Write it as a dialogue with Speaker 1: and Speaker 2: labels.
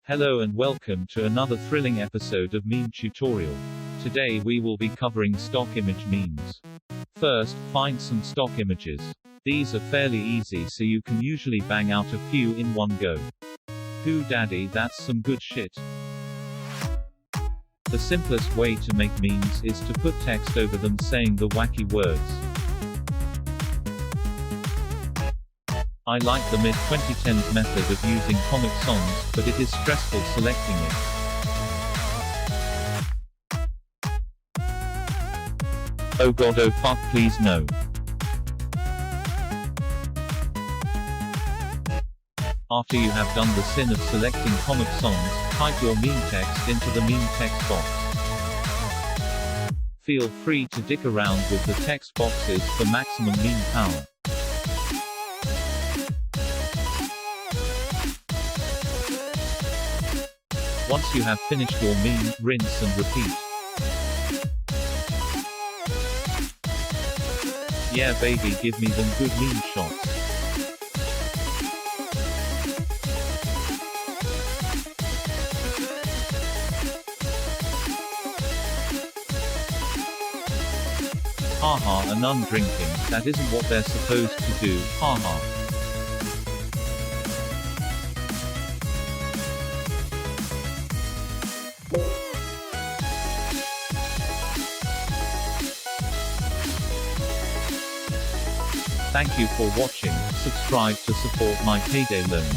Speaker 1: Hello and welcome to another thrilling episode of Meme Tutorial. Today we will be covering stock image memes. First, find some stock images. These are fairly easy, so you can usually bang out a few in one go. Who daddy, that's some good shit. The simplest way to make memes is to put text over them saying the wacky words. I like the mid-2010s method of using comic songs, but it is stressful selecting it. Oh god, oh fuck, please no. After you have done the sin of selecting comic songs, type your meme text into the meme text box. Feel free to dick around with the text boxes for maximum meme power. Once you have finished your meme, rinse and repeat. Yeah baby, give me them good meme shots. Haha, a nun drinking, that isn't what they're supposed to do, haha. Thank you for watching. Subscribe to support my payday loans.